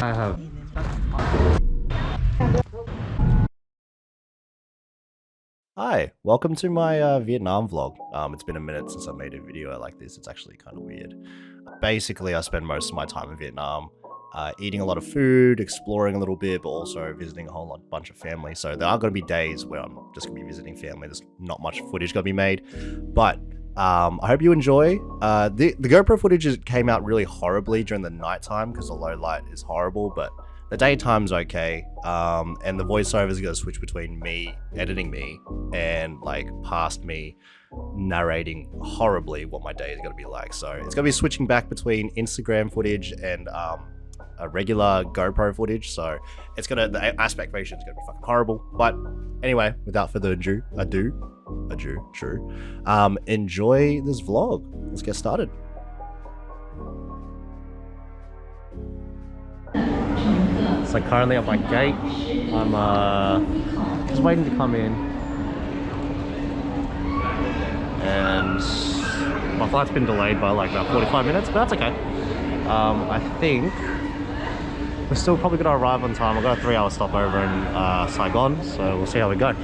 I have. Hi, welcome to my Vietnam vlog. It's been a minute since I made a video like this. It's actually kind of weird. Basically, I spend most of my time in Vietnam eating a lot of food, exploring a little bit, but also visiting a whole bunch of family. So there are going to be days where I'm just going to be visiting family. There's not much footage going to be made, but I hope you enjoy. The GoPro footage came out really horribly during the nighttime because the low light is horrible, but the daytime's okay, and the voiceover is going to switch between me editing me and like past me narrating horribly what my day is going to be like. So it's going to be switching back between Instagram footage and a regular GoPro footage. So it's the aspect ratio is going to be fucking horrible. But anyway, without further ado, enjoy this vlog. Let's get started. So currently at my gate, I'm just waiting to come in, and my flight's been delayed by like about 45 minutes, but that's okay. I think we're still probably gonna arrive on time. I've got a 3-hour stopover in Saigon, so we'll see how we go.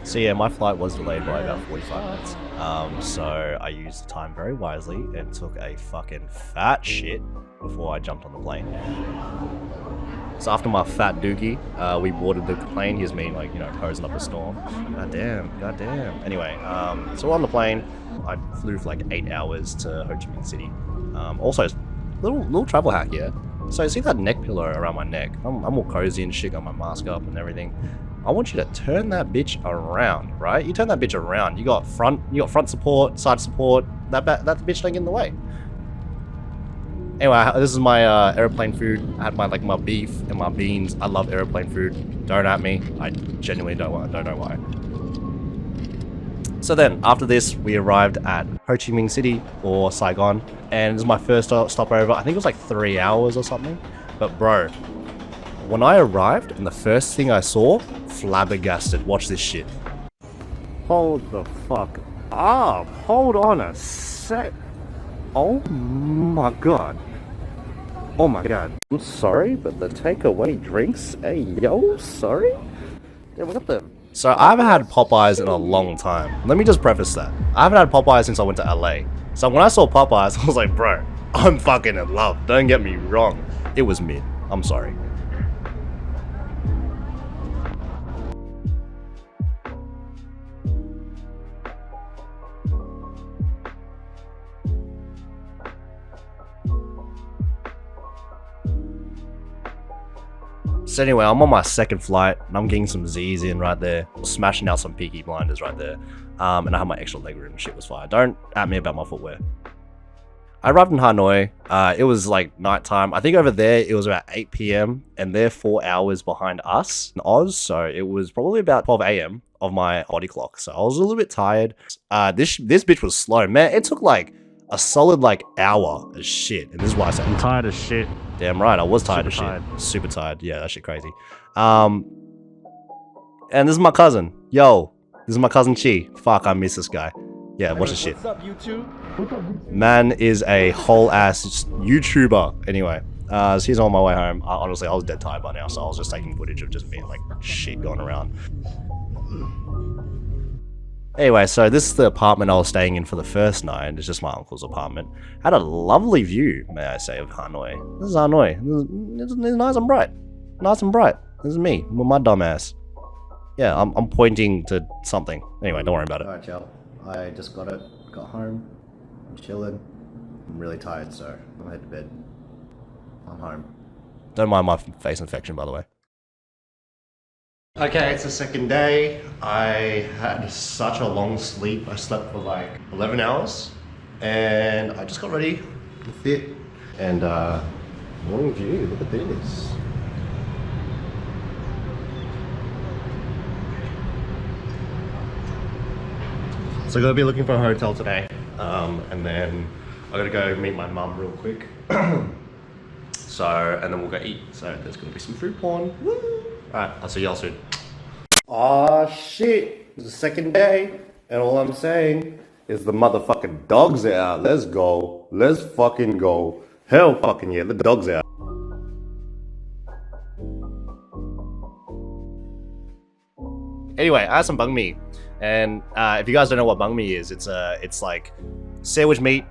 So yeah, my flight was delayed by about 45 minutes. So I used the time very wisely and took a fucking fat shit before I jumped on the plane. So after my fat dookie, we boarded the plane. Here's me, like, you know, posing up a storm. God damn. Anyway, so we're on the plane. I flew for like 8 hours to Ho Chi Minh City. Also, little travel hack here. So see that neck pillow around my neck? I'm all cozy and shit, got my mask up and everything. I want you to turn that bitch around, right? You turn that bitch around. You got front support, side support. That bitch don't get in the way. Anyway, this is my airplane food. I had my beef and my beans. I love airplane food. Don't at me. I genuinely don't know why. So then, after this, we arrived at Ho Chi Minh City, or Saigon, and this is my first stopover. I think it was like 3 hours or something. But bro, when I arrived, and the first thing I saw, flabbergasted. Watch this shit. Hold the fuck up. Hold on a sec. Oh my god. Oh my god. I'm sorry, but the takeaway drinks, hey yo, sorry? Yeah, we got the... So I haven't had Popeyes in a long time. Let me just preface that. I haven't had Popeyes since I went to LA. So when I saw Popeyes, I was like, bro, I'm fucking in love. Don't get me wrong. It was mid. I'm sorry. So anyway, I'm on my second flight, and I'm getting some Z's in right there. Smashing out some Peaky Blinders right there. And I have my extra leg room, shit was fire. Don't at me about my footwear. I arrived in Hanoi. It was like nighttime. I think over there, it was about 8 p.m. and they're 4 hours behind us in Oz. So it was probably about 12 a.m. of my body clock. So I was a little bit tired. This bitch was slow, man. It took like a solid like hour of shit. And this is why I said I'm tired as shit. Damn right, I was tired of Super shit. Super tired. Yeah, that shit crazy. And this is my cousin. Yo, this is my cousin Chi. Fuck, I miss this guy. Yeah, watch this shit. What's up, YouTube? Man is a whole ass YouTuber. Anyway, so he's on my way home. Honestly, I was dead tired by now, so I was just taking footage of just being like shit going around. Anyway, so this is the apartment I was staying in for the first night. It's just my uncle's apartment. Had a lovely view, may I say, of Hanoi. This is Hanoi. It's nice and bright. Nice and bright. This is me with my dumb ass. Yeah, I'm pointing to something. Anyway, don't worry about it. Alright, y'all. I just got home. I'm chilling. I'm really tired, so I'm heading to bed. I'm home. Don't mind my face infection, by the way. Okay, it's the second day. I had such a long sleep. I slept for like 11 hours and I just got ready to fit. And morning view, look at this. So I'm gonna be looking for a hotel today. And then I gotta go meet my mum real quick. So, and then we'll go eat. So there's gonna be some food porn. Woo! Alright, I'll see y'all soon. Aw shit, it's the second day, and all I'm saying is the motherfucking dogs are out. Let's go. Let's fucking go. Hell fucking yeah, the dogs are out. Anyway, I had some banh mi, and if you guys don't know what banh mi is, it's like sandwich meat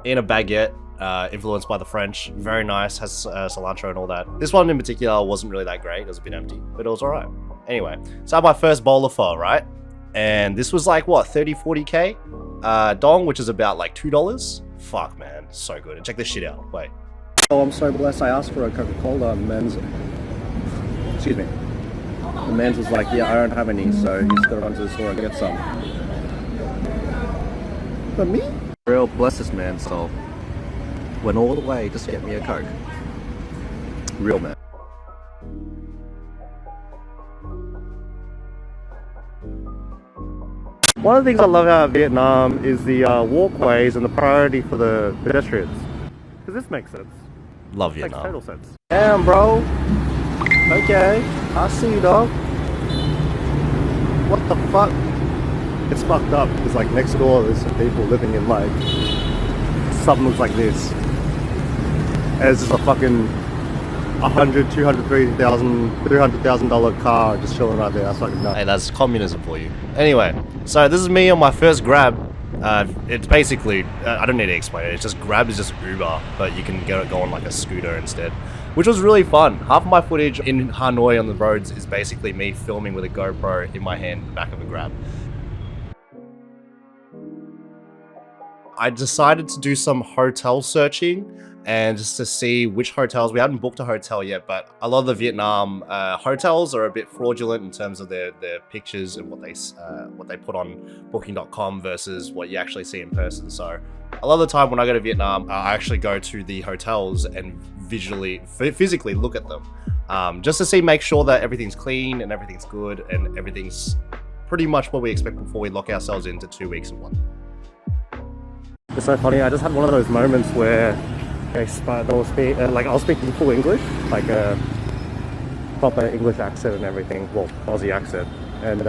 in a baguette, influenced by the French. Very nice, has cilantro and all that. This one in particular wasn't really that great. It was a bit empty, but it was alright. Anyway, so I had my first bowl of pho, right? And this was like, what, 30-40k? Dong, which is about like $2. Fuck, man, so good. And check this shit out. Wait. Oh, I'm so blessed. I asked for a Coca-Cola, and men's... Excuse me. The man's was like, yeah, I don't have any, so he's got to run to the store and get some. But me? Real bless this man, so went all the way just to get me a Coke. Real man. One of the things I love about Vietnam is the walkways and the priority for the pedestrians. Because this makes sense. Love Makes Vietnam. total sense. Damn, bro. Okay, I see you, dog. What the fuck? It's fucked up because like next door there's some people living in like something looks like this. And it's just a fucking $100,000, $200,000, $300,000 car just chilling right there. That's fucking nuts. Hey, that's communism for you. Anyway, so this is me on my first Grab. It's basically, I don't need to explain it. It's just Grab is just Uber, but you can go on like a scooter instead, which was really fun. Half of my footage in Hanoi on the roads is basically me filming with a GoPro in my hand, in the back of a Grab. I decided to do some hotel searching and just to see which hotels. We hadn't booked a hotel yet, but a lot of the Vietnam hotels are a bit fraudulent in terms of their pictures and what they put on booking.com versus what you actually see in person. So a lot of the time when I go to Vietnam, I actually go to the hotels and physically look at them, just to see, make sure that everything's clean and everything's good and everything's pretty much what we expect before we lock ourselves into 2 weeks and one. It's so funny. I just had one of those moments where I was speaking full English, like a proper English accent and everything, well, Aussie accent, and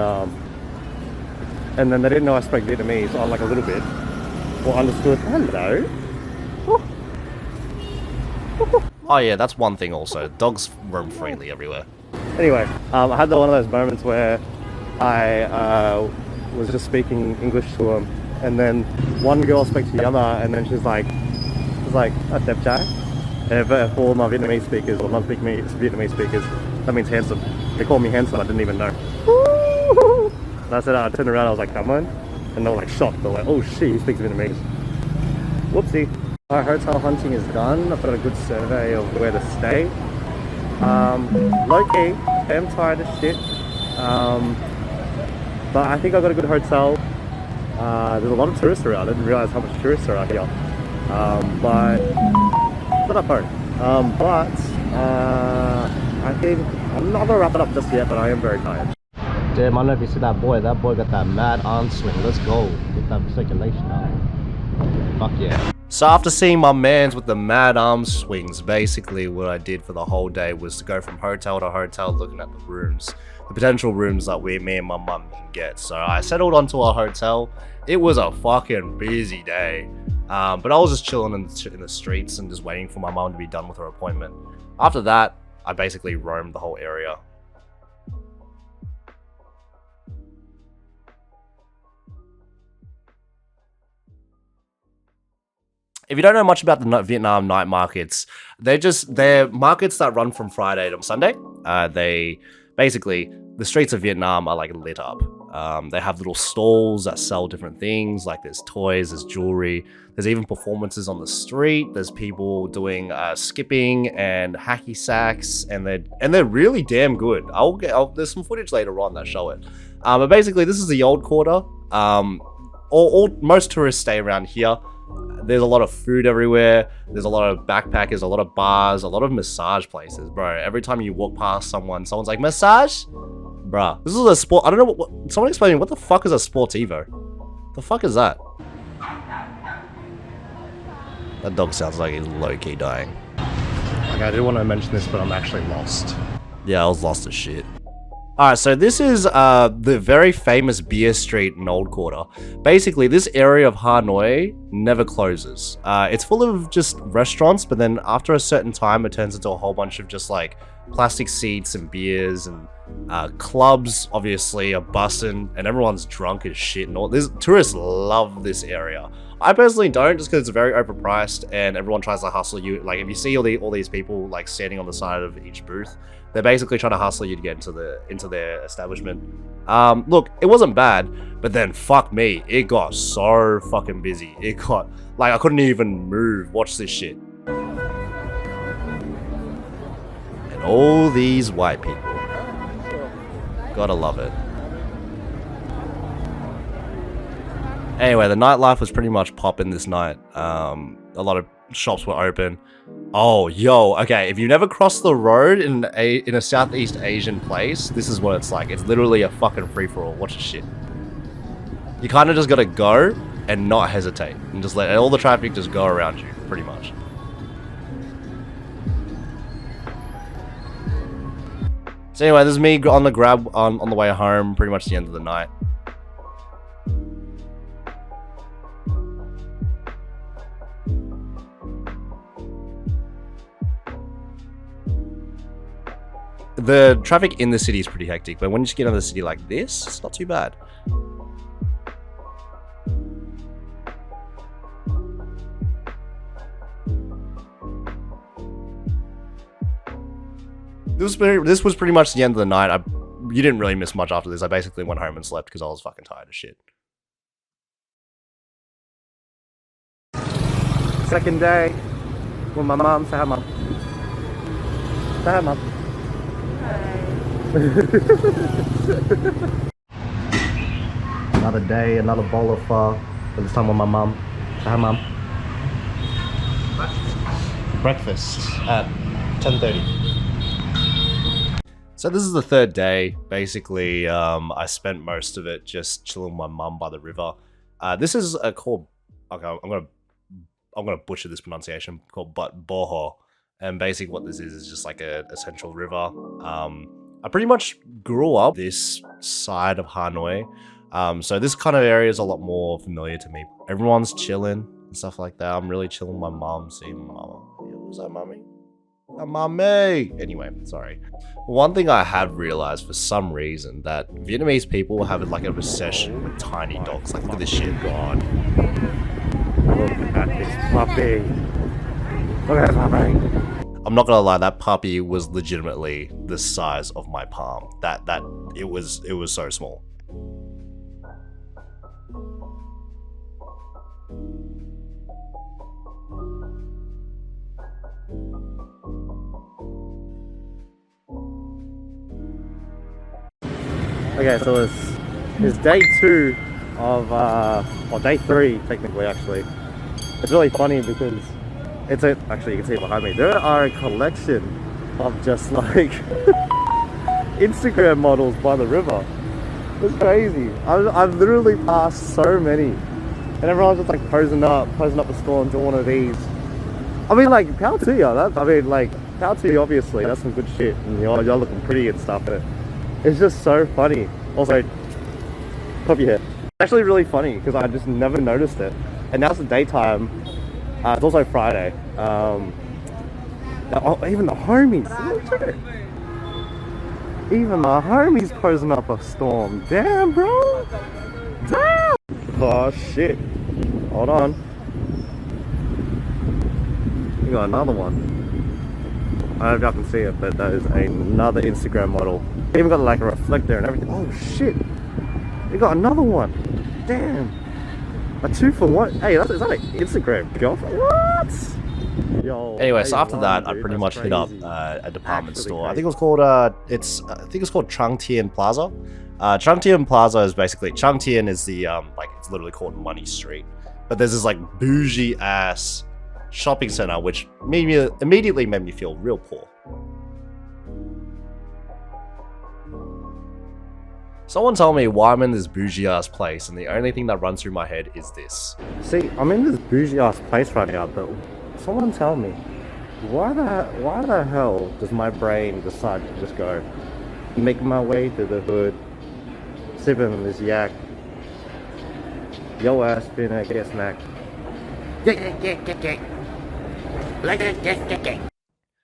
then they didn't know I spoke Vietnamese, so I like a little bit, or understood. Hello. Oh yeah, that's one thing also. Dogs roam freely everywhere. Anyway, I had one of those moments where I was just speaking English to them, and then one girl spoke to the other, and then she's like, "A đẹp trai." And for all my Vietnamese speakers, or non-Vietnamese speakers, that means handsome. They call me handsome, I didn't even know. And I said, I turned around, I was like, "Come on," and they were like shocked. They're like, "Oh shit, he speaks Vietnamese." Whoopsie. Our hotel hunting is done. I've got a good survey of where to stay. Low key, I'm tired as shit. But I think I got a good hotel. There's a lot of tourists around. I didn't realize how much tourists are out here. But not up home. I think I'm not gonna wrap it up just yet, but I am very tired. Damn, I don't know if you see that boy. That boy got that mad arm swing. Let's go. Get that circulation out. Fuck yeah. So after seeing my mans with the mad arm swings, basically what I did for the whole day was to go from hotel to hotel looking at the rooms. The potential rooms that me and my mum can get. So I settled onto a hotel. It was a fucking busy day. But I was just chilling in the streets and just waiting for my mum to be done with her appointment. After that, I basically roamed the whole area. If you don't know much about the Vietnam night markets, they're markets that run from Friday to Sunday. Basically, the streets of Vietnam are like lit up. They have little stalls that sell different things, like there's toys, there's jewelry, there's even performances on the street. There's people doing skipping and hacky sacks, and they're really damn good. There's some footage later on that show it. But basically, this is the old quarter. Most tourists stay around here. There's a lot of food everywhere. There's a lot of backpackers, a lot of bars, a lot of massage places, bro. Every time you walk past someone's like, massage? Bruh, this is a sport. I don't know what someone explain to me, what the fuck is a Sports Evo? The fuck is that? That dog sounds like he's low-key dying. Like, I didn't want to mention this, but I'm actually lost. Yeah, I was lost as shit. Alright, so this is the very famous beer street in Old Quarter. Basically, this area of Hanoi never closes. It's full of just restaurants, but then after a certain time, it turns into a whole bunch of just like plastic seats and beers and clubs, obviously, are bussin', and everyone's drunk as shit. And all this, tourists love this area. I personally don't, just because it's very overpriced and everyone tries to hustle you. Like, if you see all these people like standing on the side of each booth, they're basically trying to hustle you to get into their establishment. Look, it wasn't bad, but then fuck me, it got so fucking busy. It got like I couldn't even move. Watch this shit. And all these white people. Gotta love it. Anyway, the nightlife was pretty much popping this night. A lot of shops were open. Oh, yo, okay, if you've never crossed the road in a Southeast Asian place, this is what it's like. It's literally a fucking free-for-all. Watch this shit. You kind of just gotta go and not hesitate. And just let all the traffic just go around you, pretty much. So anyway, this is me on the grab on the way home, pretty much the end of the night. The traffic in the city is pretty hectic, but when you just get into the city like this, it's not too bad. This was pretty much the end of the night. You didn't really miss much after this. I basically went home and slept because I was fucking tired as shit. Second day with my mom. Say hi, mom. Say hi, mom. Another day, another bowl of pho. But this time with my mom. Say hi, mom. Breakfast at 10:30. So this is the third day. Basically, I spent most of it just chilling with my mum by the river. This is called. Okay, I'm gonna butcher this pronunciation. Called Boho, and basically what this is just like a central river. I pretty much grew up this side of Hanoi, so this kind of area is a lot more familiar to me. Everyone's chilling and stuff like that. I'm really chilling with my mum, seeing my mama. Yeah, what was that, mommy? Mommy! Anyway, sorry. One thing I have realized for some reason that Vietnamese people have like a obsession with tiny dogs. Like, look at this shit. God. Look at this puppy. Look at this puppy. I'm not gonna lie, that puppy was legitimately the size of my palm. It was so small. Okay, so it's day 2 of, or day 3 technically actually. It's really funny because actually you can see it behind me, there are a collection of just like Instagram models by the river. It's crazy. I've literally passed so many and everyone's just like posing up a score and doing one of these. I mean, like, power to you. Power to you, obviously. That's some good shit. And you're looking pretty and stuff. And it's just so funny. Also, top of your head. It's actually really funny because I just never noticed it. And now it's the daytime. It's also Friday. Even the homies. Check it. Even the homies posing up a storm. Damn, bro. Damn. Oh, shit. Hold on. We got another one. I don't know if y'all can see it, but that is another Instagram model. Even got like a reflector and everything. Oh shit! We got another one. Damn. A 2 for 1. Hey, is that an Instagram girlfriend? What? Yo. Anyway, so after that, dude, I pretty that's much hit up crazy. a department Actually store. I crazy. think it was called I think it's called Trang Tien Plaza. Trang Tien Plaza is basically Trang Tien is the like it's literally called Money Street, but there's this like bougie ass shopping center which immediately made me feel real poor. Someone told me why I'm in this bougie ass place, and the only thing that runs through my head is this. See, I'm in this bougie ass place right now, but someone tell me, why the hell does my brain decide to just go, Making my way to the hood, sipping on this yak. Yo ass finna get smacked.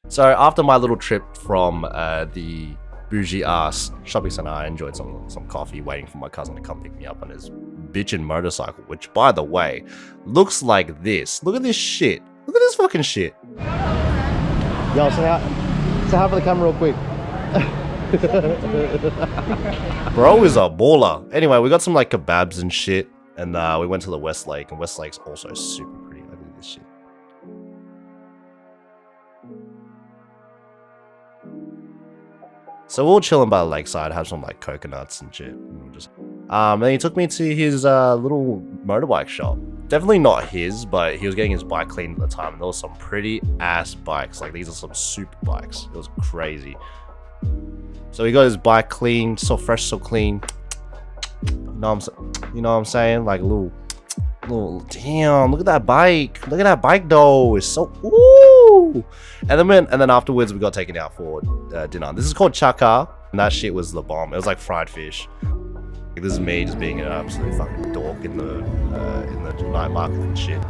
So after my little trip from the bougie ass shopping center, I enjoyed some coffee, waiting for my cousin to come pick me up on his bitchin' motorcycle, which, by the way, looks like this. Look at this shit. Look at this fucking shit. Yo, say hi for the camera real quick. Bro is a baller. Anyway, we got some like kebabs and shit, and we went to the West Lake, and West Lake's also super pretty. Look at this shit. So we were chilling by the lakeside, had some like coconuts and shit. And then he took me to his little motorbike shop. Definitely not his, but he was getting his bike cleaned at the time, and there was some pretty ass bikes. Like, these are some super bikes. It was crazy. So he got his bike cleaned, so fresh, so clean. You know what I'm saying? Like a little damn, look at that bike. Look at that bike though. It's so ooh. And then afterwards we got taken out for dinner. This is called chaka, and that shit was the bomb. It was like fried fish. This is me just being an absolute fucking dork in the night market and shit.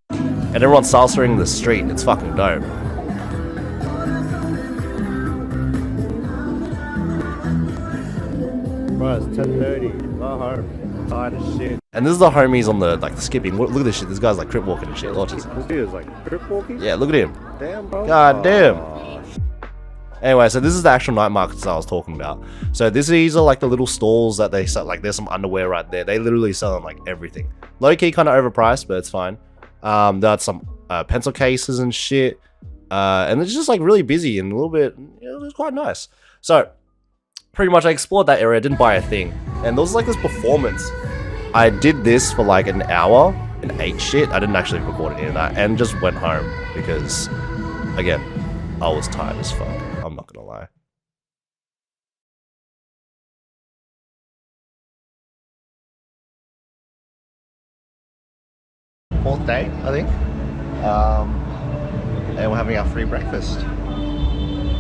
And everyone's salsaing the street. It's fucking dope. Bro, it's 10:30. Go home. I'm tired of shit. And this is the homies on the skipping. Look at this shit. This guy's like crip walking and shit. Watch this. This dude is like crip walking? Yeah, look at him. Damn, bro. God damn. Oh. Anyway, so this is the actual night markets I was talking about. So these are like the little stalls that they sell. Like, there's some underwear right there. They literally sell like everything. Low key, kind of overpriced, but it's fine. That's some pencil cases and shit. And it's just like really busy and a little bit. It was quite nice. So pretty much I explored that area. Didn't buy a thing. And there was like this performance. I did this for like an hour and ate shit. I didn't actually record any of that and just went home because, again, I was tired as fuck. I'm not gonna lie. Fourth day, I think. And we're having our free breakfast. I'm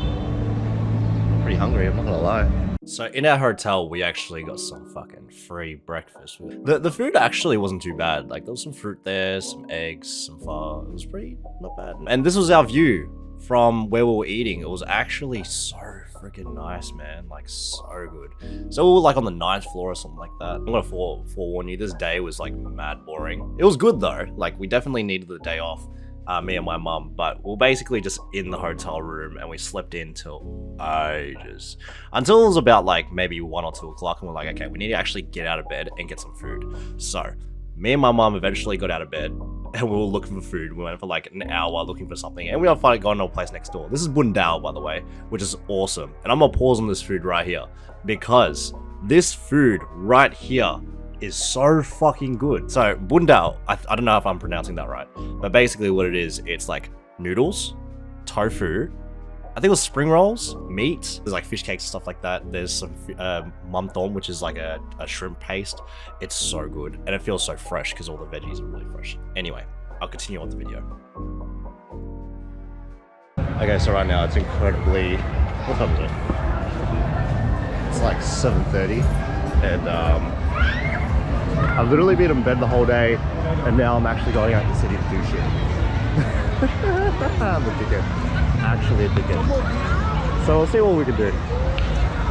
pretty hungry, I'm not gonna lie. So in our hotel, we actually got some fucking free breakfast. The food actually wasn't too bad. Like, there was some fruit there, some eggs, some pho. It was pretty not bad. And this was our view from where we were eating. It was actually so freaking nice, man. Like, so good. So we were like on the 9th floor or something like that. I'm gonna forewarn you, this day was like mad boring. It was good though. Like, we definitely needed the day off. Me and my mum, but we're basically just in the hotel room and we slept in till ages. Until it was about like maybe 1 or 2 o'clock and we're like, okay, we need to actually get out of bed and get some food. So me and my mum eventually got out of bed and we were looking for food. We went for like an hour looking for something and we got finally gone to a place next door. This is Bundao, by the way, which is awesome. And I'm gonna pause on this food right here because this food right here is so fucking good. So bundao, I don't know if I'm pronouncing that right, but basically what it is, it's like noodles, tofu, I think it was spring rolls, meat, there's like fish cakes and stuff like that. There's some mumton, which is like a shrimp paste. It's so good and it feels so fresh because all the veggies are really fresh. Anyway, I'll continue on the video. Okay, so right now it's incredibly... What time is it? It's like 7:30 and I've literally been in bed the whole day, and now I'm actually going out to the city to do shit. I'm a dickhead. Actually a dickhead. So we'll see what we can do.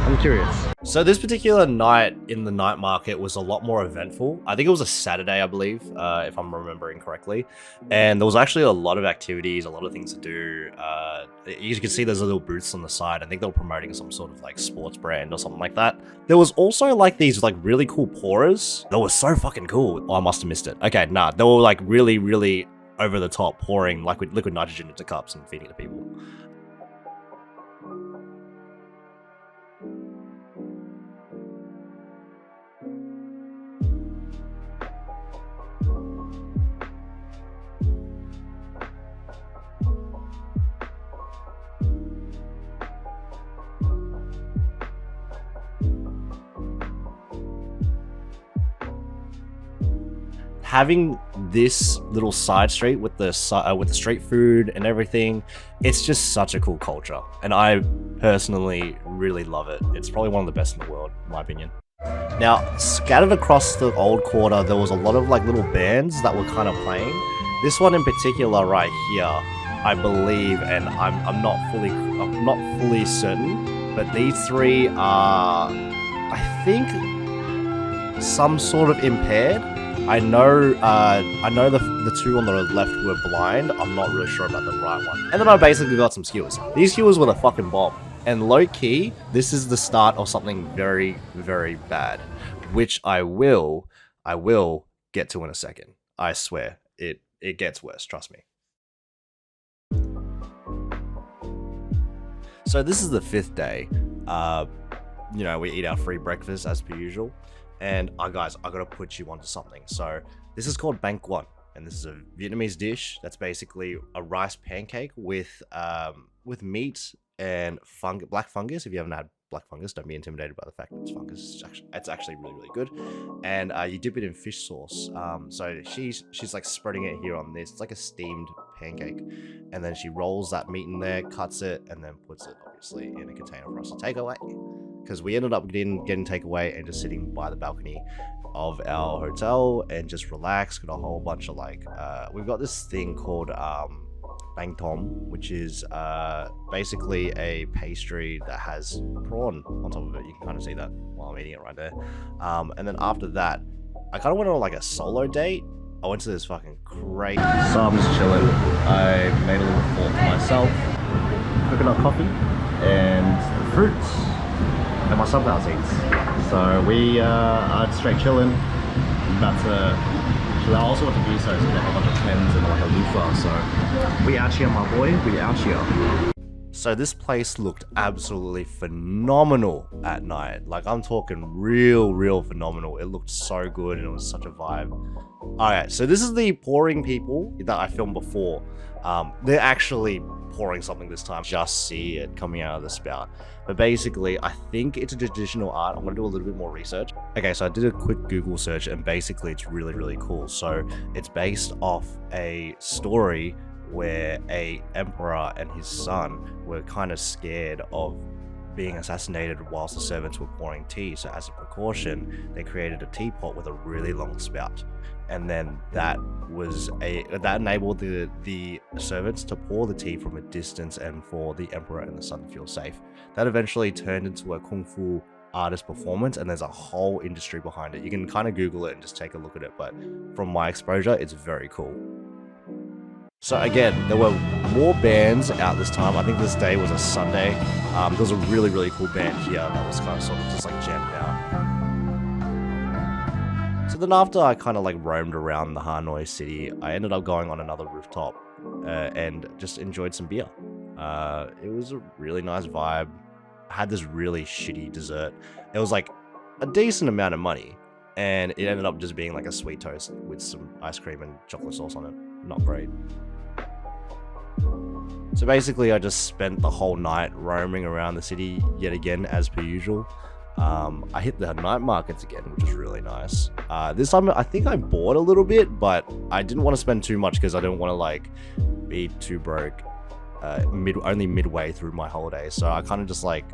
I'm curious. So this particular night in the night market was a lot more eventful. I think it was a Saturday, I believe, if I'm remembering correctly. And there was actually a lot of activities, a lot of things to do. You can see there's little booths on the side. I think they were promoting some sort of like sports brand or something like that. There was also like these like really cool pourers. That was so fucking cool. Oh, I must have missed it. Okay, nah, they were like really, really over the top, pouring like liquid nitrogen into cups and feeding it to people. having this little side street with the street food and everything, it's just such a cool culture, and I personally really love it. It's probably one of the best in the world, in my opinion. Now, scattered across the old quarter, there was a lot of like little bands that were kind of playing. This one in particular right here, I believe, and I'm not fully certain, but these three are, I think, some sort of impaired. I know the two on the left were blind. I'm not really sure about the right one. And then I basically got some skewers. These skewers were the fucking bomb. And low key, this is the start of something very, very bad, which I will get to in a second. I swear, it gets worse, trust me. So this is the 5th day. You know, we eat our free breakfast as per usual. And guys, I gotta put you onto something. So this is called Bánh Quần, and this is a Vietnamese dish that's basically a rice pancake with meat and black fungus. If you haven't had black fungus, don't be intimidated by the fact that it's fungus. It's actually really, really good. And you dip it in fish sauce. So she's like spreading it here on this. It's like a steamed pancake, and then she rolls that meat in there, cuts it, and then puts it obviously in a container for us to take away. Because we ended up getting takeaway and just sitting by the balcony of our hotel and just relax. Got a whole bunch of like, we've got this thing called bang tom, which is basically a pastry that has prawn on top of it. You can kind of see that while I'm eating it right there. And then after that, I kind of went on like a solo date. I went to this fucking great. So I'm just chilling. I made a little fort for myself, coconut coffee, and fruits. And my sub-house eats. So we are straight chilling. I'm about to chill out. I also went to Vsauce to get a bunch of pens and like a loofah. So we out here, my boy. We out here. So this place looked absolutely phenomenal at night. Like I'm talking real phenomenal. It looked so good and it was such a vibe. Alright, so this is the pouring people that I filmed before. They're actually pouring something this time. Just see it coming out of the spout. But basically, I think it's a traditional art. I'm going to do a little bit more research. Okay, so I did a quick Google search and basically it's really cool. So it's based off a story where a emperor and his son were kind of scared of being assassinated whilst the servants were pouring tea. So as a precaution, they created a teapot with a really long spout. And then that enabled the servants to pour the tea from a distance and for the emperor and the son to feel safe. That eventually turned into a kung fu artist performance, and there's a whole industry behind it. You can kind of Google it and just take a look at it, but from my exposure, it's very cool. So again, there were more bands out this time. I think this day was a Sunday. There was a really cool band here that was kind of sort of just like jammed out. So then after I kind of like roamed around the Hanoi city, I ended up going on another rooftop and just enjoyed some beer. It was a really nice vibe. I had this really shitty dessert. It was like a decent amount of money, and it ended up just being like a sweet toast with some ice cream and chocolate sauce on it. Not great. So basically I just spent the whole night roaming around the city yet again as per usual. I hit the night markets again, which was really nice. This time I think I bought a little bit, but I didn't want to spend too much because I didn't want to like be too broke only midway through my holiday. So I kind of just like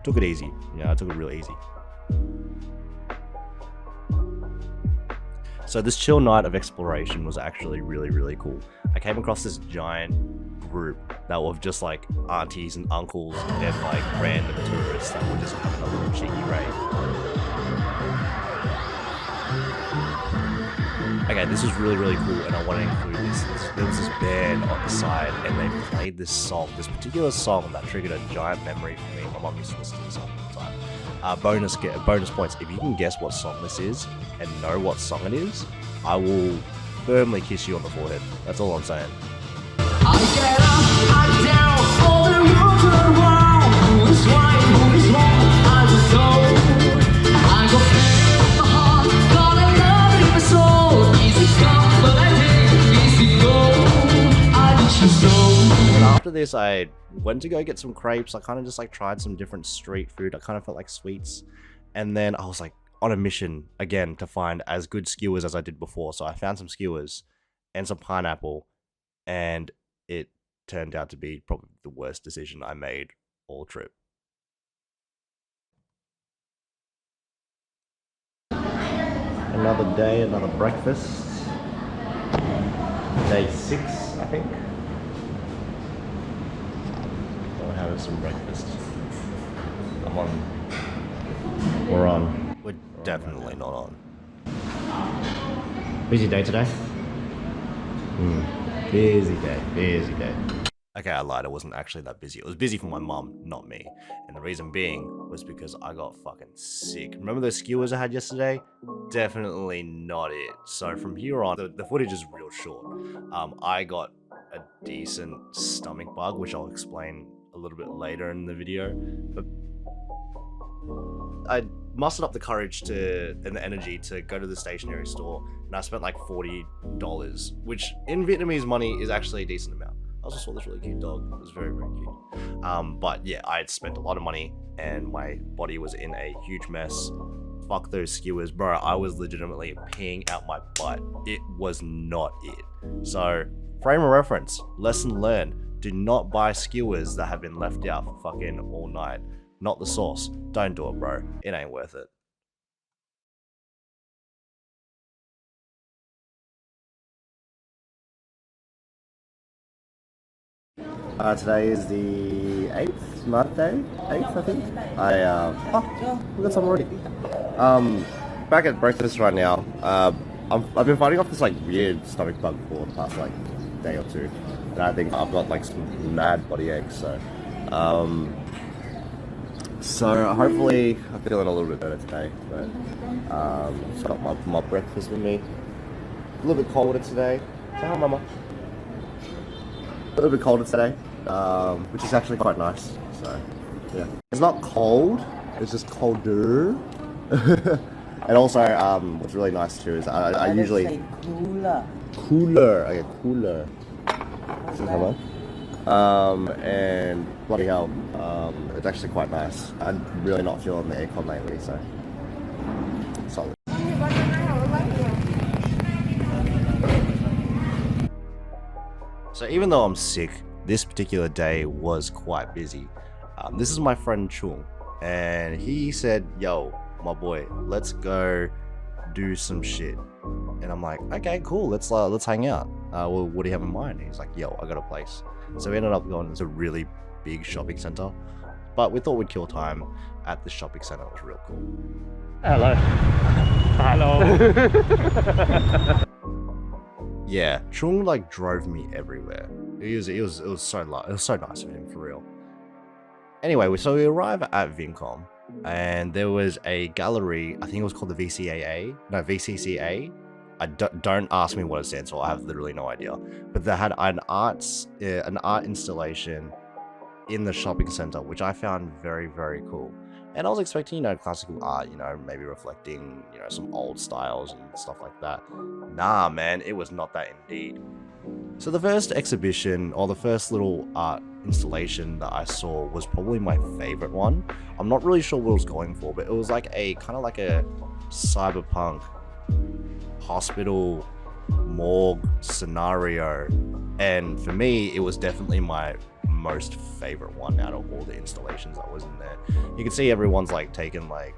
took it easy. You know, I took it real easy. So this chill night of exploration was actually really cool. I came across this giant group that were just like aunties and uncles and like random tourists that were just having a little cheeky rave. Okay, this was really cool, and I want to include this. There was this band on the side, and they played this particular song that triggered a giant memory for me. My mum used to listen to this song all the time. Bonus points. If you can guess what song this is and know what song it is, I will firmly kiss you on the forehead. That's all I'm saying. I get up, I'm down, all the world turn round. Who is right, who is wrong? I will go. I go feel the heart, got a love in my soul. Easy come, but I take easy go. I need you so. And after this, I went to go get some crepes. I kind of just like tried some different street food. I kind of felt like sweets. And then I was like, on a mission again to find as good skewers as I did before. So I found some skewers and some pineapple, and it turned out to be probably the worst decision I made all trip. Another day, another breakfast. Day 6, I think. We're having some breakfast. We're on. We're definitely not on. Busy day today? Busy day. Okay, I lied. It wasn't actually that busy. It was busy for my mom, not me. And the reason being was because I got fucking sick. Remember those skewers I had yesterday? Definitely not it. So from here on, the footage is real short. I got a decent stomach bug, which I'll explain a little bit later in the video. But I mustered up the courage and the energy to go to the stationery store, and I spent like $40, which in Vietnamese money is actually a decent amount. I also saw this really cute dog. It was very, very cute. But yeah, I had spent a lot of money and my body was in a huge mess. Fuck those skewers, bro. I was legitimately peeing out my butt. It was not it. So, frame of reference, lesson learned. Do not buy skewers that have been left out for fucking all night. Not the sauce. Don't do it, bro. It ain't worth it. Today is the 8th, 9th day? 8th, I think? We got some already. Back at breakfast right now. I've been fighting off this like weird stomach bug for the past like day or two. And I think I've got like some mad body aches, so hopefully I'm feeling a little bit better today. But just got my breakfast with me. A little bit colder today. Say hi, mama. A little bit colder today, which is actually quite nice. So yeah, it's not cold; it's just colder. And also, what's really nice too is I usually cooler. Okay, cooler. And bloody hell, it's actually quite nice. I'm really not feeling the aircon lately, so solid. So even though I'm sick, this particular day was quite busy. This is my friend Chung, and he said, yo, my boy, let's go do some shit. And I'm like, okay, cool, let's hang out. Well, what do you have in mind? And he's like, yo, I got a place. So we ended up going to a really big shopping center, but we thought we'd kill time at the shopping center. It was real cool. Hello. Yeah, Chung like drove me everywhere. It was so nice of him, for real. Anyway, so we arrive at Vincom, and there was a gallery. I think it was called the VCCA. Don't ask me what it stands for. I have literally no idea. But they had an art installation in the shopping center, which I found very, very cool. And I was expecting, classical art, maybe reflecting, some old styles and stuff like that. Nah, man, it was not that indeed. So the first exhibition, or the first little art installation that I saw was probably my favorite one. I'm not really sure what it was going for, but it was like a kind of like a cyberpunk hospital morgue scenario. And for me, it was definitely my most favorite one out of all the installations that was in there. You can see everyone's like taking like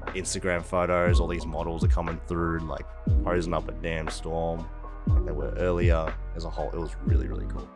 Instagram photos. All these models are coming through like posing up a damn storm like they were earlier. As a whole, it was really, really cool.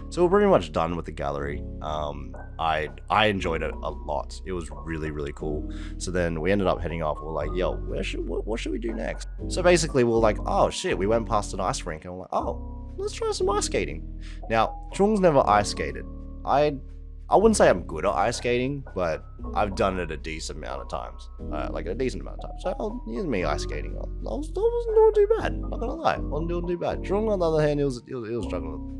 So we're pretty much done with the gallery. I enjoyed it a lot. It was really, really cool. So then we ended up heading off. We're like, yo, what should we do next? So basically we're like, oh shit, we went past an ice rink and we're like, oh, let's try some ice skating. Now, Chung's never ice skated. I wouldn't say I'm good at ice skating, but I've done it a decent amount of times. Like a decent amount of times. So here's me ice skating. I wasn't doing too bad. Not gonna lie, I wasn't doing too bad. Chung, on the other hand, he was struggling.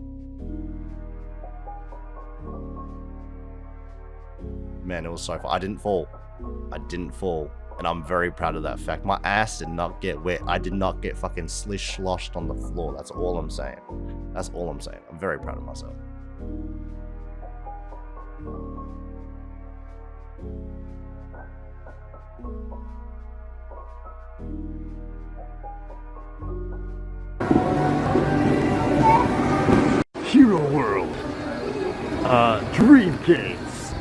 Man, it was so fun. I didn't fall. And I'm very proud of that fact. My ass did not get wet. I did not get fucking sloshed on the floor. That's all I'm saying. I'm very proud of myself. Hero World. Dream Kids.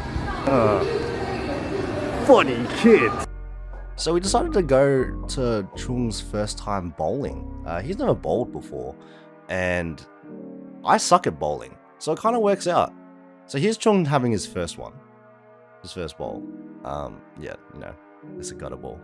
Funny Kids. So we decided to go to Chung's first time bowling. He's never bowled before, and I suck at bowling, so it kind of works out. So here's Chung having his first one, his first bowl. Yeah, you know, it's a gutter ball.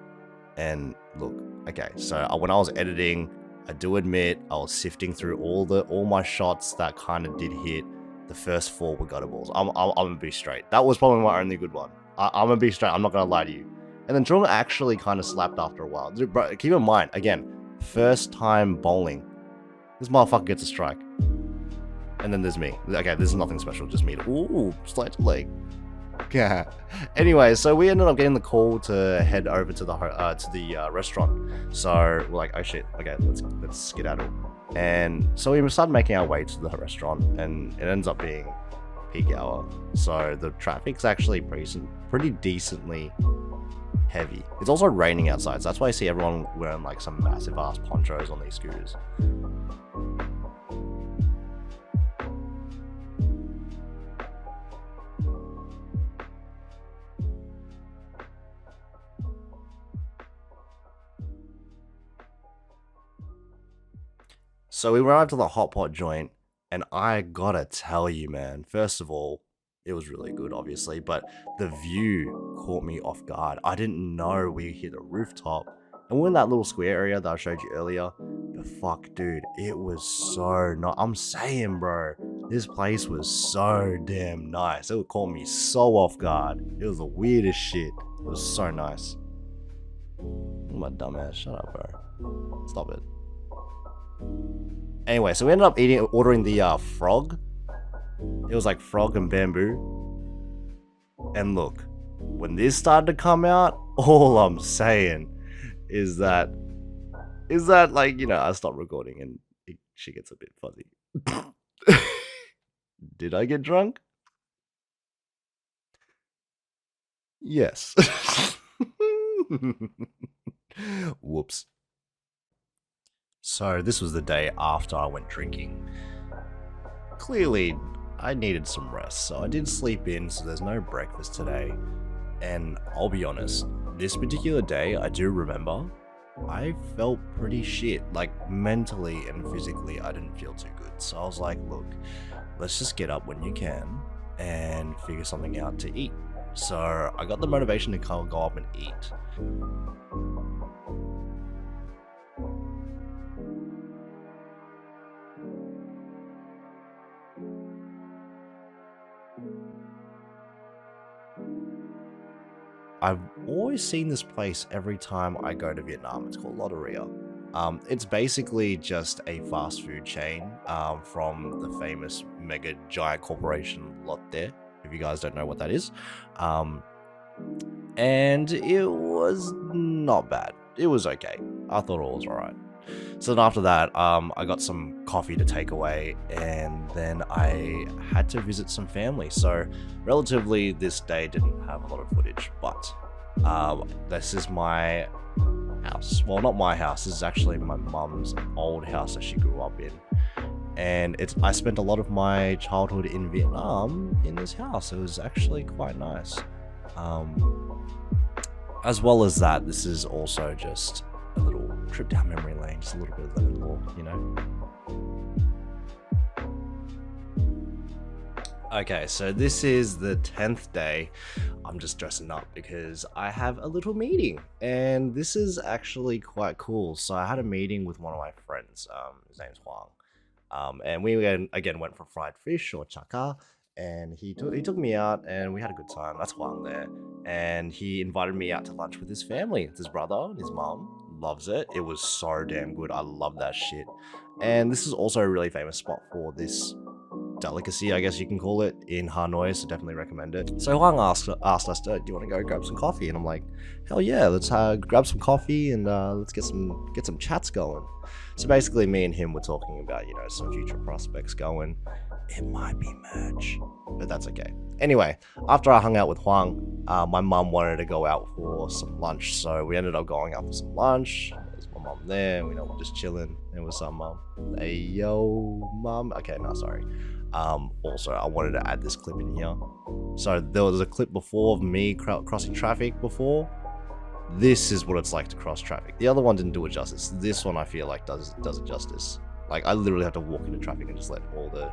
And look, okay, so when I was editing, I do admit I was sifting through all my shots that kind of did hit. The first 4 were gutter balls. I'm gonna be straight. That was probably my only good one. I'm gonna be straight. I'm not gonna lie to you. And then Chung actually kind of slapped after a while. Dude, bro, keep in mind, again, first time bowling. This motherfucker gets a strike. And then there's me. Okay, this is nothing special, just me. Ooh, slight leg. Yeah. Anyway, so we ended up getting the call to head over to the restaurant. So we're like, oh shit, okay, let's skedaddle. And so we started making our way to the restaurant, and it ends up being peak hour. So the traffic's actually pretty decently heavy. It's also raining outside, so that's why I see everyone wearing like some massive ass ponchos on these scooters. So we arrived to the hot pot joint, and I gotta tell you, man, first of all, it was really good, obviously, but the view caught me off guard. I didn't know we hit a rooftop, and we're in that little square area that I showed you earlier. But fuck, dude, it was so nice. I'm saying, bro, this place was so damn nice. It caught me so off guard. It was the weirdest shit. It was so nice. My dumbass, shut up, bro. Stop it. Anyway, so we ended up ordering the frog. It was like frog and bamboo. And look, when this started to come out, all I'm saying is that like, you know, I stopped recording and she gets a bit fuzzy. Did I get drunk? Yes. Whoops. So this was the day after I went drinking. Clearly, I needed some rest, so I did sleep in, so there's no breakfast today. And I'll be honest, this particular day, I do remember, I felt pretty shit. Like, mentally and physically, I didn't feel too good. So I was like, look, let's just get up when you can and figure something out to eat. So I got the motivation to go up and eat. I've always seen this place every time I go to Vietnam. It's called Lotteria. It's basically just a fast food chain from the famous mega giant corporation Lotte, if you guys don't know what that is. And it was not bad. It was okay. I thought it was alright. So then after that, I got some coffee to take away, and then I had to visit some family. So relatively, this day didn't have a lot of footage, but this is my house. Well, not my house. This is actually my mum's old house that she grew up in. And I spent a lot of my childhood in Vietnam in this house. It was actually quite nice. As well as that, this is also just a little trip down memory lane, just a little bit of lemon law, you know? Okay, so this is the 10th day. I'm just dressing up because I have a little meeting, and this is actually quite cool. So I had a meeting with one of my friends. His name's Huang. And we again went for fried fish or chaka, and he took me out, and we had a good time. That's why I'm there. And he invited me out to lunch with his family, his brother and his mom. Loves it. It was so damn good. I love that shit. And this is also a really famous spot for this delicacy, I guess you can call it, in Hanoi, so definitely recommend it. So Huang asked us, do you want to go grab some coffee? And I'm like, hell yeah, let's grab some coffee and let's get some chats going. So basically, me and him were talking about, you know, some future prospects going. It might be merch, but that's okay. Anyway, after I hung out with Huang, my mum wanted to go out for some lunch, so we ended up going out for some lunch. There's my mum there, we know we're just chilling. There was some mum. Hey yo, mum. Okay, no, sorry. Also, I wanted to add this clip in here. So there was a clip before of me crossing traffic before. This is what it's like to cross traffic. The other one didn't do it justice. This one I feel like does it justice. Like I literally have to walk into traffic and just let all the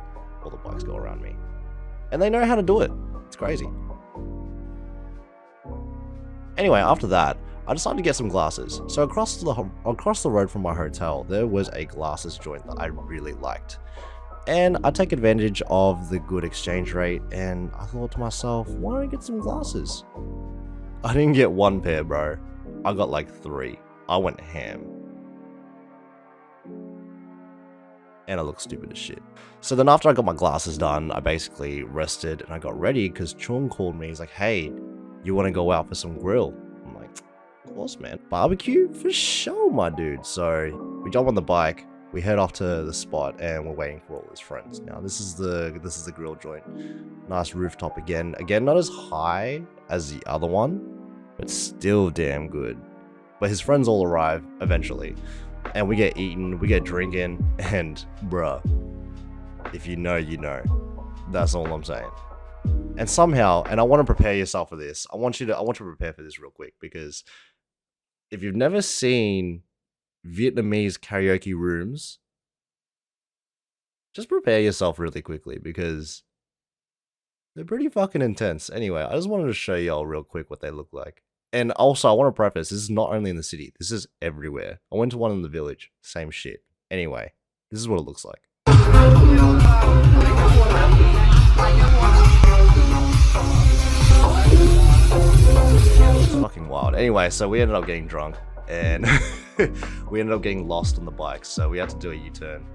bikes go around me. And they know how to do it. It's crazy. Anyway, after that, I decided to get some glasses. So across the road from my hotel, there was a glasses joint that I really liked. And I take advantage of the good exchange rate, and I thought to myself, why don't I get some glasses? I didn't get one pair, bro. I got like 3. I went ham. And I look stupid as shit. So then after I got my glasses done, I basically rested and I got ready because Chung called me. He's like, hey, you want to go out for some grill? I'm like, of course, man. Barbecue? For sure, my dude. So we jump on the bike. We head off to the spot and we're waiting for all his friends. Now this is the grill joint. Nice rooftop again. Again, not as high as the other one, but still damn good. But his friends all arrive eventually. And we get eating, we get drinking, and bruh, if you know, you know. That's all I'm saying. And somehow, and I want to prepare yourself for this. I want you to prepare for this real quick, because if you've never seen Vietnamese karaoke rooms, just prepare yourself really quickly, because they're pretty fucking intense. Anyway, I just wanted to show y'all real quick what they look like. And also, I want to preface, this is not only in the city, this is everywhere. I went to one in the village, same shit. Anyway, this is what it looks like. It's fucking wild. Anyway, so we ended up getting drunk, and we ended up getting lost on the bike, so we had to do a U-turn,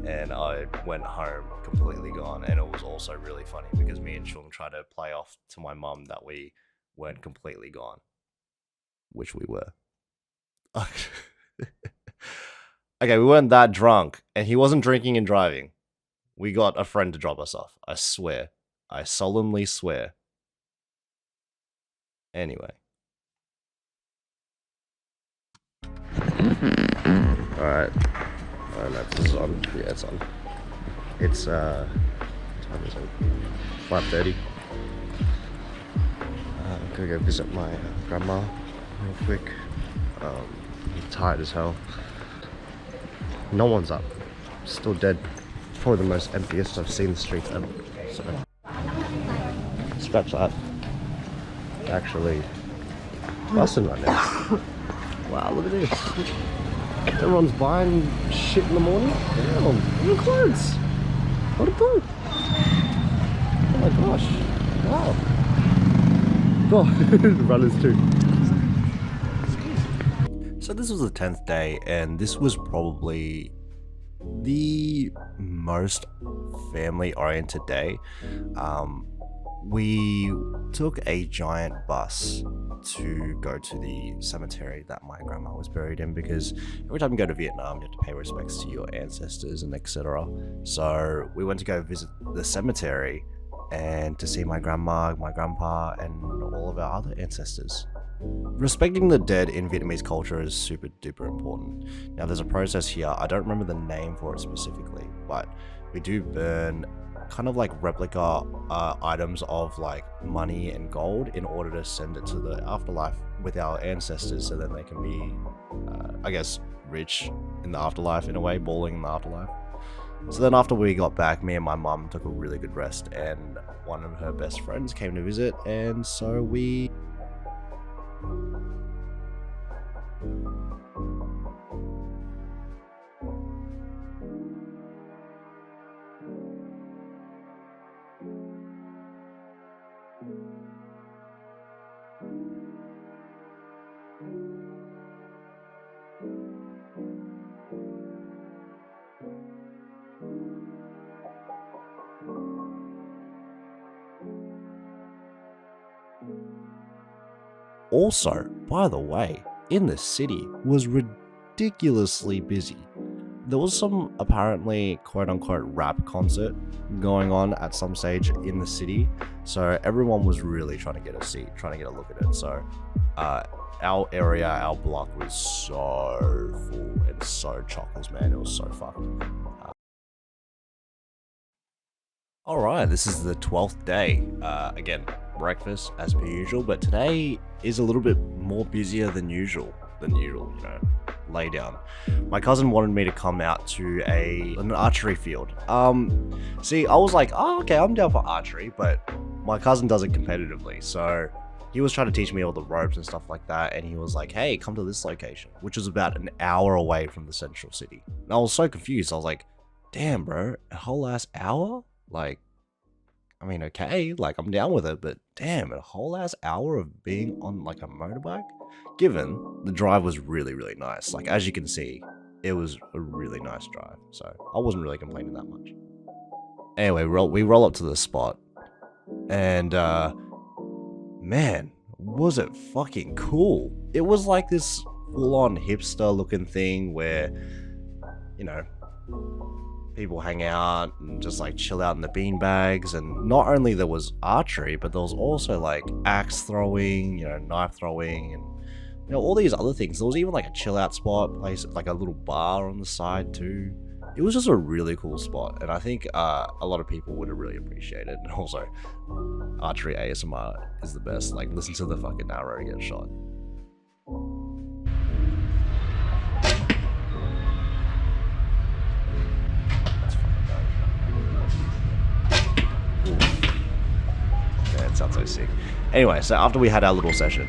and I went home completely gone. And it was also really funny, because me and Chung tried to play off to my mum that we weren't completely gone. Which we were. Okay, we weren't that drunk, and he wasn't drinking and driving. We got a friend to drop us off. I swear. I solemnly swear. Anyway. Alright. Alright, this is on. Yeah, it's on. It's, what time is it? 5:30. I'm gonna go visit my grandma real quick. I'm tired as hell. No one's up. Still dead. Probably the most emptiest I've seen the streets ever. So, scratch that. Actually, busting right now. Wow, look at this. Everyone's buying shit in the morning. Damn, new clothes. What a boot. Oh my gosh. Wow. Oh, runners too. So this was the 10th day, and this was probably the most family-oriented day. We took a giant bus to go to the cemetery that my grandma was buried in, because every time you go to Vietnam, you have to pay respects to your ancestors and etc. So we went to go visit the cemetery and to see my grandma, my grandpa, and all of our other ancestors. Respecting the dead in Vietnamese culture is super duper important. Now there's a process here, I don't remember the name for it specifically, but we do burn kind of like replica items of like money and gold in order to send it to the afterlife with our ancestors, so then they can be, I guess, rich in the afterlife in a way, balling in the afterlife. So then after we got back, me and my mum took a really good rest, and one of her best friends came to visit, and so we... Also, by the way, in the city was ridiculously busy. There was some apparently quote-unquote rap concert going on at some stage in the city, so everyone was really trying to get a seat, trying to get a look at it. So our area, our block was so full and so chockers, man. It was so fun. Alright, this is the 12th day. Again, breakfast as per usual, but today is a little bit more busier than usual, you know, lay down. My cousin wanted me to come out to an archery field. See, I was like, oh, okay, I'm down for archery, but my cousin does it competitively, so he was trying to teach me all the ropes and stuff like that, and he was like, hey, come to this location, which was about an hour away from the central city. And I was so confused. I was like, damn, bro, a whole ass hour? Like, I mean, okay, like, I'm down with it, but damn, a whole ass hour of being on, like, a motorbike? Given the drive was really, really nice. Like, as you can see, it was a really nice drive, so I wasn't really complaining that much. Anyway, we roll up to the spot, and, man, was it fucking cool. It was like this full-on hipster-looking thing where, you know, people hang out and just like chill out in the bean bags, and not only there was archery, but there was also like axe throwing, you know, knife throwing, and you know, all these other things. There was even like a chill out spot place, like a little bar on the side too. It was just a really cool spot, and I think a lot of people would have really appreciated it. And also, archery ASMR is the best. Like, listen to the fucking arrow get shot. Sounds so sick. Anyway, so after we had our little session,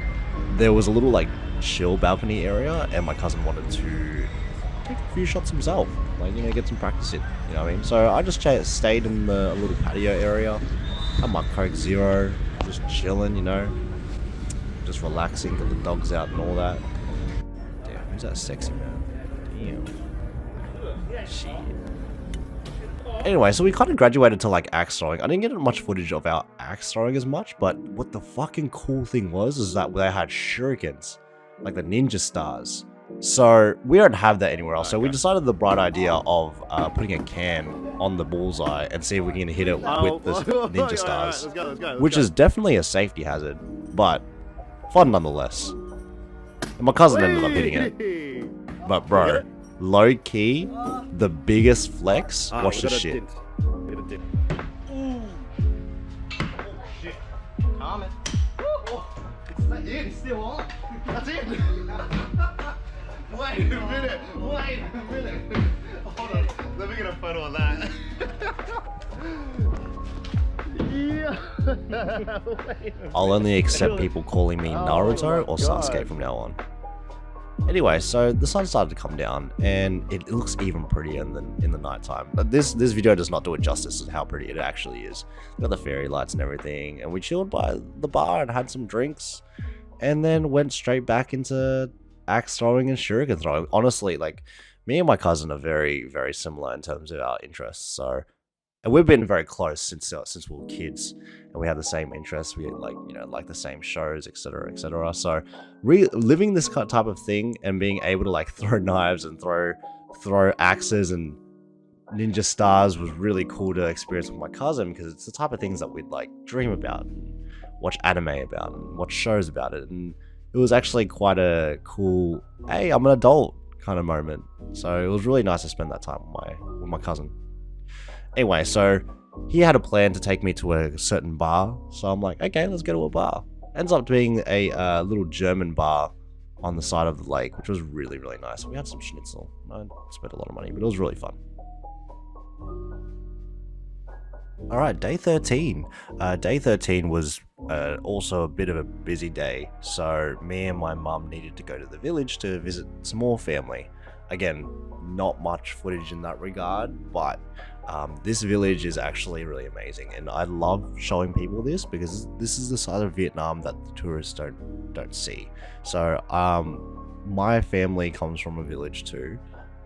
there was a little like chill balcony area, and my cousin wanted to take a few shots himself, like, you know, get some practice in, you know what I mean? So I just stayed in the little patio area, had my Coke Zero, just chilling, you know, just relaxing, got the dogs out and all that. Damn, who's that sexy man? Damn. Shit. Anyway, so we kind of graduated to like axe throwing. I didn't get much footage of our axe throwing as much, but what the fucking cool thing was is that they had shurikens, like the ninja stars. So we don't have that anywhere else. So we decided the bright idea of putting a can on the bullseye and see if we can hit it with the ninja stars, let's go, which is definitely a safety hazard, but fun nonetheless. And my cousin ended up hitting it, but bro, low key, the biggest flex. Watch this shit. Ooh. Oh shit. Calm it. It's still on. That's it. Wait a minute. Hold on. Let me get a photo of that. Yeah. I'll only accept people calling me Naruto or Sasuke from now on. Anyway, so the sun started to come down, and it looks even prettier than in the nighttime. But this video does not do it justice to how pretty it actually is. We got the fairy lights and everything, and we chilled by the bar and had some drinks, and then went straight back into axe throwing and shuriken throwing. Honestly, like, me and my cousin are very, very similar in terms of our interests. So, and we've been very close since we were kids, and we have the same interests. We like, you know, like the same shows, etc., etc. So, living this type of thing and being able to like throw knives and throw axes and ninja stars was really cool to experience with my cousin, because it's the type of things that we'd like dream about, and watch anime about, and watch shows about it. And it was actually quite a cool, hey, I'm an adult kind of moment. So it was really nice to spend that time with my cousin. Anyway, so he had a plan to take me to a certain bar. So I'm like, okay, let's go to a bar. Ends up being a little German bar on the side of the lake, which was really, really nice. We had some schnitzel. I spent a lot of money, but it was really fun. Alright, day 13. Day 13 was also a bit of a busy day, so me and my mum needed to go to the village to visit some more family. Again, not much footage in that regard, but this village is actually really amazing, and I love showing people this because this is the side of Vietnam that the tourists don't see. So my family comes from a village too,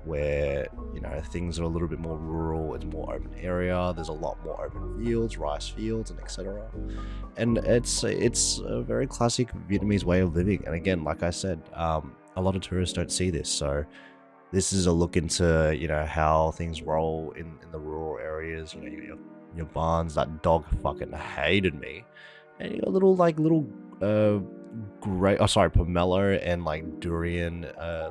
where, you know, things are a little bit more rural, it's more open area, there's a lot more open fields, rice fields, and etc. And it's a very classic Vietnamese way of living. And again, like I said, a lot of tourists don't see this, so this is a look into, you know, how things roll in the rural areas. You know, your barns. That dog fucking hated me. And you got little pomelo and like durian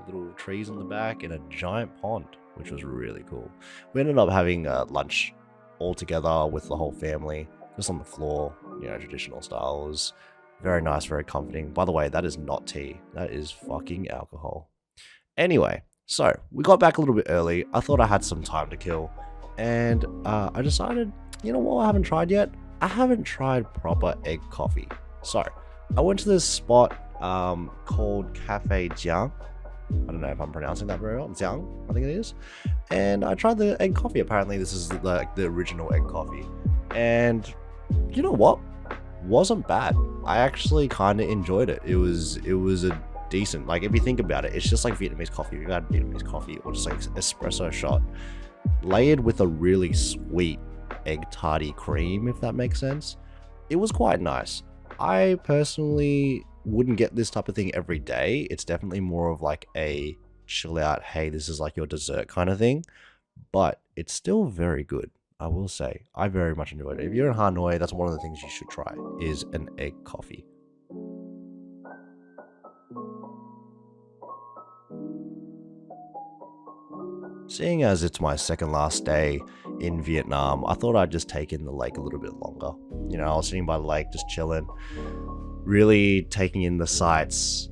little trees in the back and a giant pond, which was really cool. We ended up having lunch all together with the whole family, just on the floor, you know, traditional style. It was very nice, very comforting. By the way, that is not tea. That is fucking alcohol. Anyway, so we got back a little bit early. I thought I had some time to kill, and I decided, you know what I haven't tried yet? I haven't tried proper egg coffee. So I went to this spot called Cafe Jiang. I don't know if I'm pronouncing that very well. Jiang, I think it is. And I tried the egg coffee. Apparently this is like the original egg coffee. And you know what? Wasn't bad. I actually kind of enjoyed it. It was a decent, like, if you think about it, it's just like Vietnamese coffee. You've had Vietnamese coffee or just like espresso shot layered with a really sweet egg tarty cream, if that makes sense. It was quite nice. I personally wouldn't get this type of thing every day. It's definitely more of like a chill out, hey, this is like your dessert kind of thing, but it's still very good. I will say, I very much enjoyed it. If you're in Hanoi, that's one of the things you should try, is an egg coffee. Seeing as it's my second last day in Vietnam, I thought I'd just take in the lake a little bit longer. You know, I was sitting by the lake, just chilling, really taking in the sights,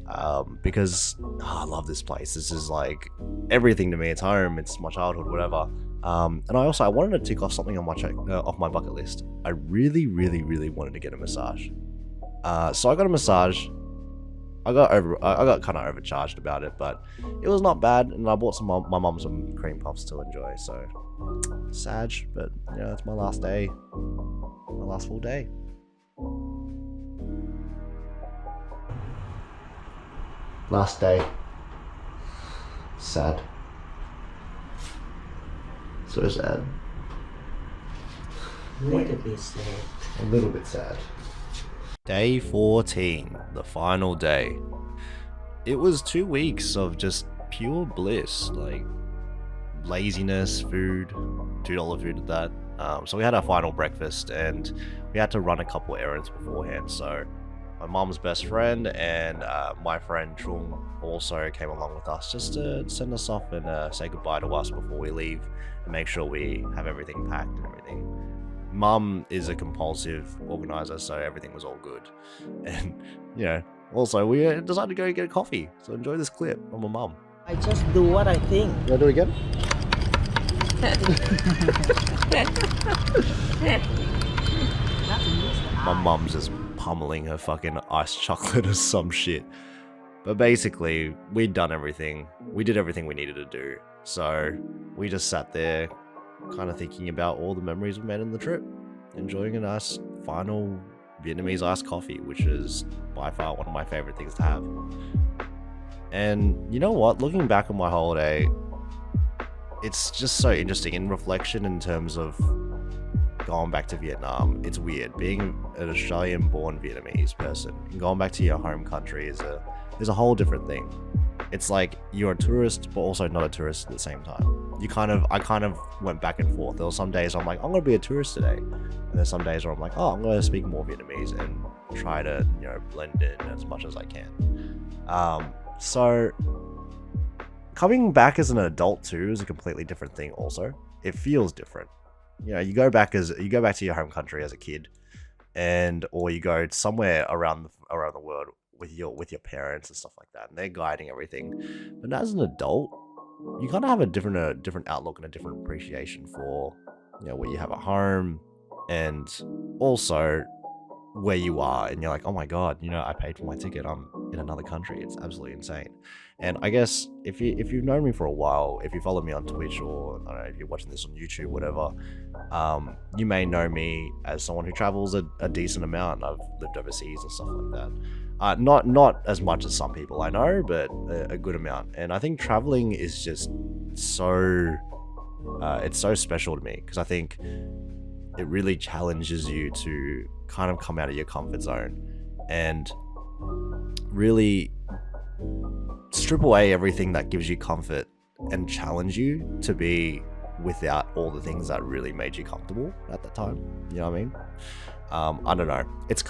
because I love this place. This is like everything to me. It's home, it's my childhood, whatever. And I wanted to tick off something on my off my bucket list. I really wanted to get a massage. So I got a massage. I got kind of overcharged about it, but it was not bad. And I bought my mum some cream puffs to enjoy. So sad, but you know, it's my last day, my last full day. Last day. Sad. So sad. A little bit sad. A little bit sad. Day 14, the final day. It was 2 weeks of just pure bliss, like laziness, food, $2 food at that. So we had our final breakfast and we had to run a couple errands beforehand. So my mom's best friend and my friend Trung also came along with us just to send us off and say goodbye to us before we leave and make sure we have everything packed and everything. Mum is a compulsive organizer, so everything was all good. And, you know, also we decided to go get a coffee. So enjoy this clip from my mum. I just do what I think. You want to do it again? My mum's just pummeling her fucking iced chocolate or some shit. But basically, we'd done everything. We did everything we needed to do. So we just sat there kind of thinking about all the memories we made on the trip, enjoying a nice final Vietnamese iced coffee, which is by far one of my favorite things to have. And you know what, looking back on my holiday, it's just so interesting in reflection in terms of going back to Vietnam. It's weird being an Australian born Vietnamese person and going back to your home country is a whole different thing. It's like you're a tourist, but also not a tourist at the same time. I kind of went back and forth. There were some days I'm like, I'm going to be a tourist today. And there's some days where I'm like, oh, I'm going to speak more Vietnamese and try to, you know, blend in as much as I can. So coming back as an adult too is a completely different thing also. It feels different. You know, you go back to your home country as a kid, or you go somewhere around the world with your parents and stuff like that, and they're guiding everything. But as an adult, you kind of have a different outlook and a different appreciation for, you know, what you have at home, and also where you are, and you're like, oh my god, you know, I paid for my ticket, I'm in another country. It's absolutely insane. And I guess if you've known me for a while, if you follow me on Twitch, or I don't know, if you're watching this on YouTube, whatever, you may know me as someone who travels a decent amount. I've lived overseas and stuff like that. Not as much as some people I know, but a good amount. And I think traveling is just it's so special to me because I think it really challenges you to kind of come out of your comfort zone and really strip away everything that gives you comfort and challenge you to be without all the things that really made you comfortable at that time. You know what I mean? I don't know. It's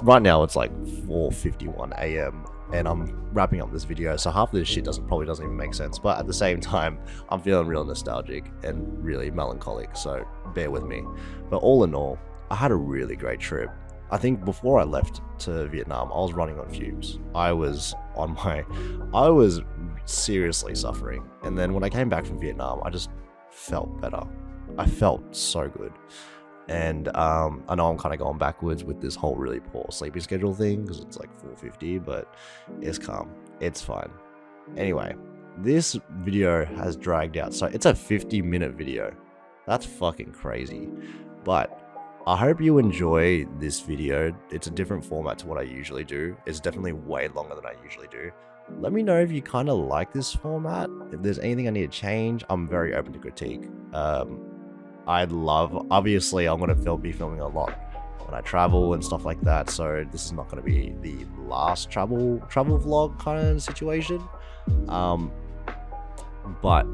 right now. It's like 4:51 a.m. and I'm wrapping up this video, so half of this shit probably doesn't even make sense. But at the same time, I'm feeling real nostalgic and really melancholic. So bear with me. But all in all, I had a really great trip. I think before I left to Vietnam, I was running on fumes. I was seriously suffering. And then when I came back from Vietnam, I just felt better. I felt so good. And I know I'm kind of going backwards with this whole really poor sleeping schedule thing because it's like 4:50, but it's calm. It's fine. Anyway, this video has dragged out. So it's a 50-minute video. That's fucking crazy. But I hope you enjoy this video. It's a different format to what I usually do. It's definitely way longer than I usually do. Let me know if you kind of like this format. If there's anything I need to change, I'm very open to critique. Obviously, I'm going to be filming a lot when I travel and stuff like that. So this is not going to be the last travel vlog kind of situation. But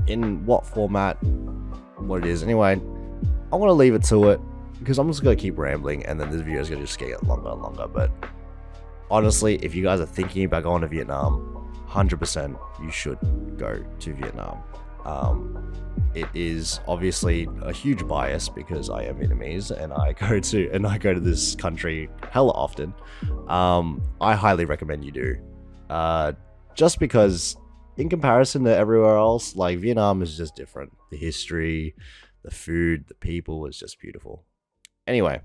in what format, what it is. Anyway, I'm going to leave it to it because I'm just going to keep rambling and then this video is going to just get longer and longer. But honestly, if you guys are thinking about going to Vietnam, 100% you should go to Vietnam. It is obviously a huge bias because I am Vietnamese and I go to this country hella often. I highly recommend you do. Just because in comparison to everywhere else, like Vietnam is just different. The history, the food, the people is just beautiful. Anyway,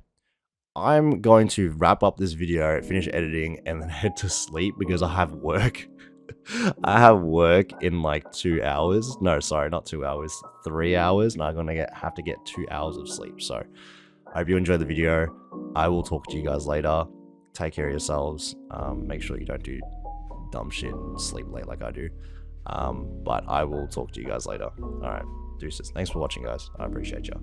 I'm going to wrap up this video, finish editing, and then head to sleep because I have work. I have work in like 2 hours. No, sorry, not 2 hours, 3 hours, and I'm gonna have to get 2 hours of sleep. So I hope you enjoyed the video. I will talk to you guys later. Take care of yourselves. Make sure you don't do dumb shit and sleep late like I do. But I will talk to you guys later. All right, deuces. Thanks for watching, guys. I appreciate you.